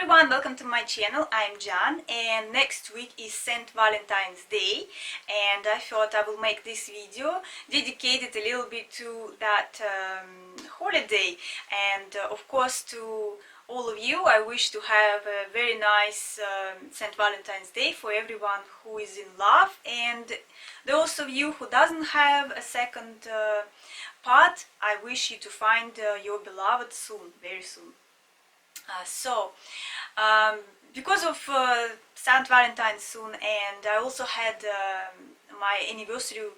everyone, welcome to my channel. I'm Jan, and next week is St. Valentine's Day, and I thought I will make this video dedicated a little bit to that holiday, and of course to all of you. I wish to have a very nice St. Valentine's Day for everyone who is in love, and those of you who doesn't have a second part, I wish you to find your beloved soon, very soon. Because of St. Valentine's soon, and I also had my anniversary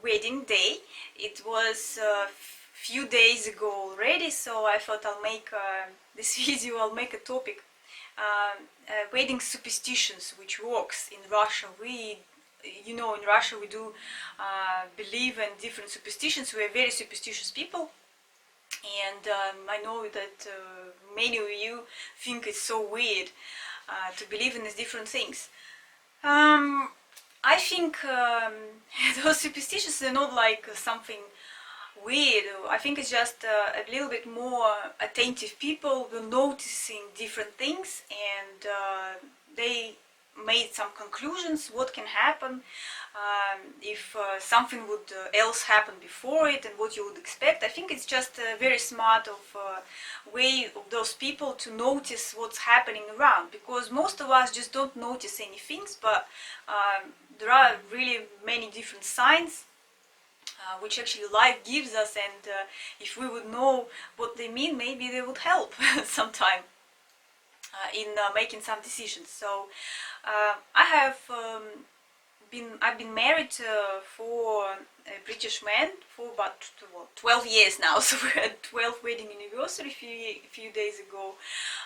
wedding day. It was a few days ago already, so I thought I'll make this video, I'll make a topic, wedding superstitions, which works in Russia. In Russia we do believe in different superstitions. We are very superstitious people. And I know that many of you think it's so weird to believe in these different things. I think those superstitions are not like something weird. I think it's just a little bit more attentive people were noticing different things, and they made some conclusions what can happen if something would else happen before it, and what you would expect. I think it's just a very smart way of those people to notice what's happening around, because most of us just don't notice any things, but there are really many different signs which actually life gives us, and if we would know what they mean, maybe they would help sometime in making some decisions. So I've been married for a British man for about 12 years now. So we had 12th wedding anniversary a few days ago.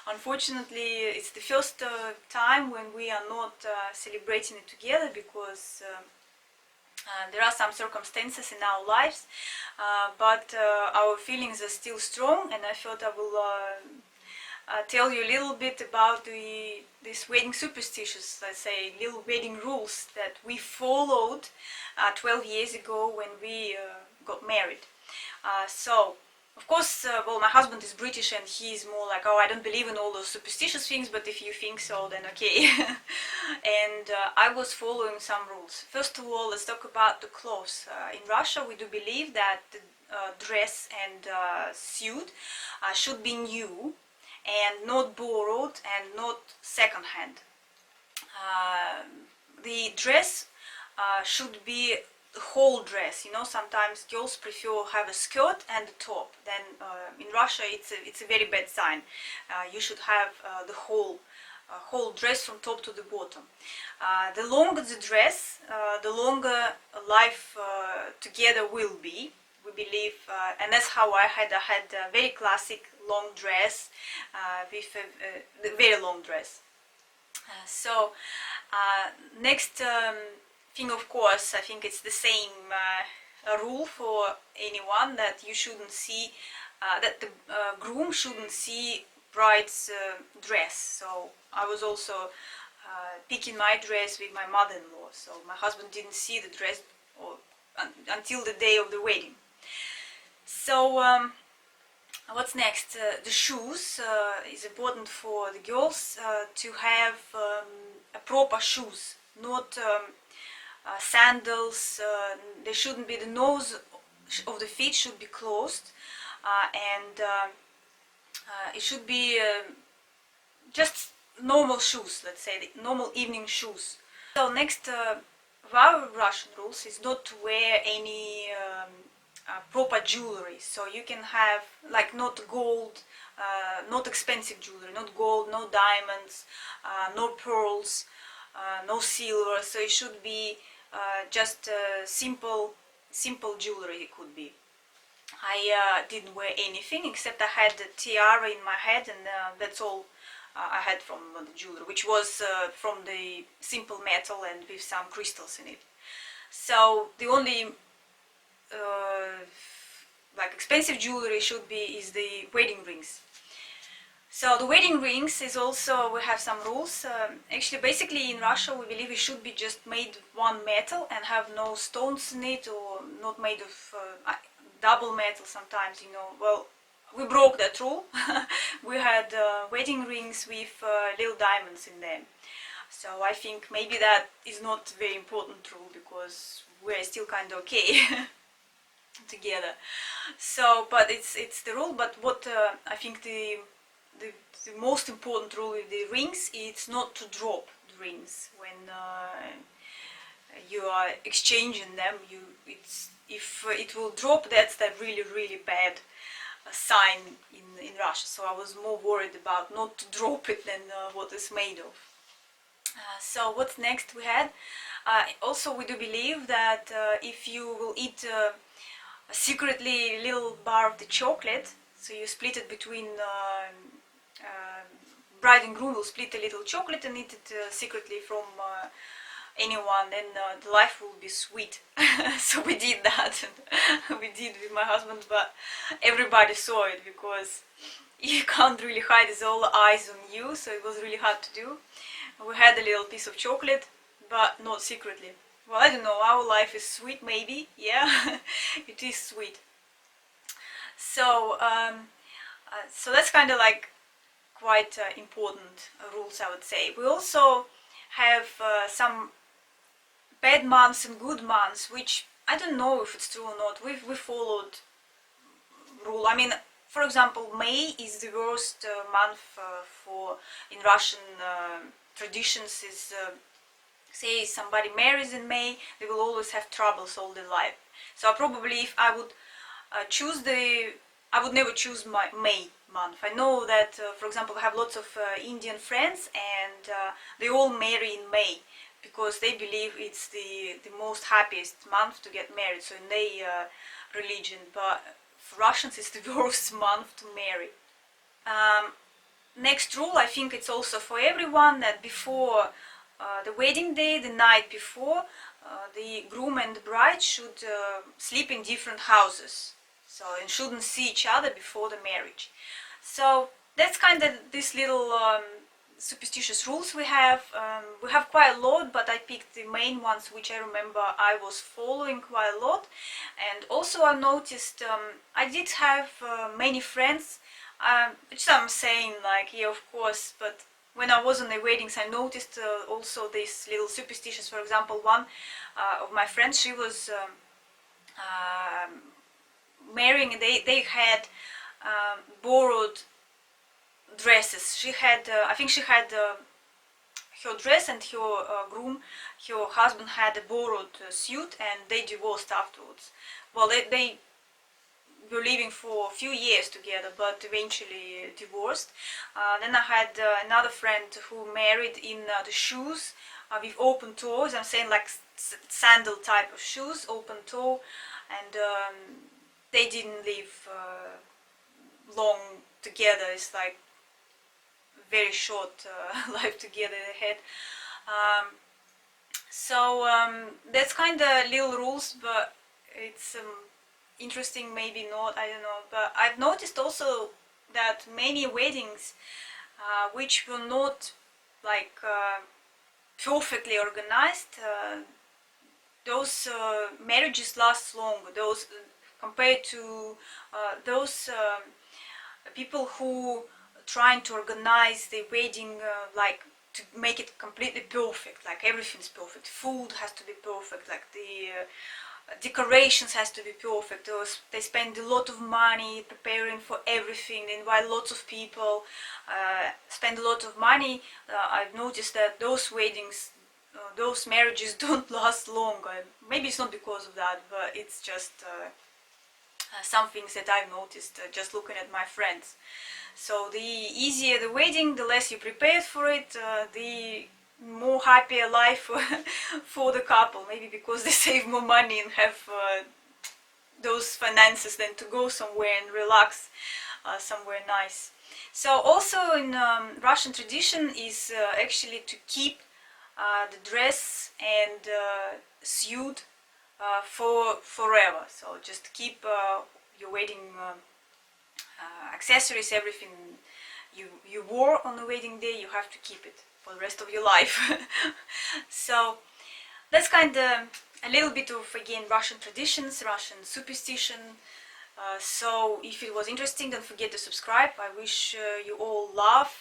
Unfortunately, it's the first time when we are not celebrating it together, because there are some circumstances in our lives, but our feelings are still strong, and I thought I will tell you a little bit about these wedding superstitions, let's say little wedding rules that we followed 12 years ago when we got married. So of course, my husband is British, and he's more like, oh, I don't believe in all those superstitious things, but if you think so, then okay. And I was following some rules. First of all, let's talk about the clothes. In Russia, we do believe that the dress and suit should be new, and not borrowed, and not second-hand. The dress should be the whole dress. Sometimes girls prefer have a skirt and a top. Then in Russia it's a very bad sign. You should have the whole dress from top to the bottom. The longer the dress, the longer life together will be. We believe, and that's how I had a very classic long dress, with a very long dress. Next thing, of course, I think it's the same rule for anyone, that you shouldn't see, that the groom shouldn't see bride's dress. So I was also picking my dress with my mother-in-law, so my husband didn't see the dress until the day of the wedding. So what's next? The shoes. Is important for the girls to have a proper shoes, not sandals. They shouldn't be, the nose of the feet should be closed, and it should be just normal shoes, let's say, the normal evening shoes. So next, our Russian rules is not to wear any proper jewelry. So you can have like not gold, not expensive jewelry, not gold, no diamonds, no pearls, no silver. So it should be just simple jewelry. It could be. I didn't wear anything except I had a tiara in my head, and that's all I had from the jewelry, which was from the simple metal and with some crystals in it. So the only like expensive jewelry is the wedding rings. So the wedding rings is also, we have some rules. Actually, basically in Russia we believe it should be just made one metal and have no stones in it, or not made of double metal sometimes, well, we broke that rule. We had wedding rings with little diamonds in them. So I think maybe that is not a very important rule because we're still kind of okay together. So, but it's the rule. But what I think the most important rule with the rings is not to drop the rings when you are exchanging them. If it will drop, that's that really bad sign in Russia. So I was more worried about not to drop it than what it's made of. So what's next we had? Also we do believe that if you will eat a secretly little bar of the chocolate, so you split it between bride and groom will split a little chocolate and eat it secretly from anyone, then the life will be sweet. So we did that, and we did with my husband, but everybody saw it because you can't really hide, it's all eyes on you, so it was really hard to do. We had a little piece of chocolate, but not secretly. Well, I don't know, our life is sweet, maybe, yeah, it is sweet. So, so that's kind of like quite important rules, I would say. We also have some bad months and good months, which I don't know if it's true or not. We followed rule. I mean, for example, May is the worst month for in Russian traditions. Is say somebody marries in May, they will always have troubles all their life. So probably if I would choose I would never choose my May month. I know that, for example, I have lots of Indian friends, and they all marry in May because they believe it's the most happiest month to get married. So in their religion, but for Russians, it's the worst month to marry. Next rule, I think it's also for everyone, that before the wedding day, the night before, the groom and the bride should sleep in different houses, so and shouldn't see each other before the marriage. So that's kind of this little superstitious rules we have. We have quite a lot, but I picked the main ones which I remember I was following quite a lot. And also I noticed I did have many friends, which I'm saying like, yeah, of course, but when I was on the weddings, I noticed also these little superstitions. For example, one of my friends, she was marrying, they had borrowed dresses. She had, I think she had her dress, and her groom, her husband, had a borrowed suit, and they divorced afterwards. Well, they were living for a few years together, but eventually divorced. Then I had another friend who married in the shoes with open toes. I'm saying like sandal type of shoes, open toe, and they didn't live long together. It's like very short life together they had. So that's kind of little rules, but it's interesting, maybe not, I don't know. But I've noticed also that many weddings which were not like perfectly organized, those marriages last longer. Those compared to those people who trying to organize the wedding like to make it completely perfect, like everything's perfect, food has to be perfect, like the decorations has to be perfect. They spend a lot of money preparing for everything, they invite lots of people, spend a lot of money. I've noticed that those weddings, those marriages don't last long. Maybe it's not because of that, but it's just some things that I've noticed just looking at my friends. So the easier the wedding, the less you prepared for it, the more happier life for the couple. Maybe because they save more money and have those finances than to go somewhere and relax somewhere nice. So also in Russian tradition is actually to keep the dress and suit for forever. So just keep your wedding accessories, everything you wore on the wedding day, you have to keep it for the rest of your life. So that's kind of a little bit of, again, Russian traditions, Russian superstition. So if it was interesting, don't forget to subscribe. I wish you all love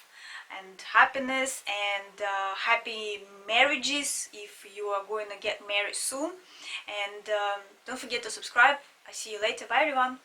and happiness and happy marriages if you are going to get married soon. And don't forget to subscribe. I see you later. Bye everyone.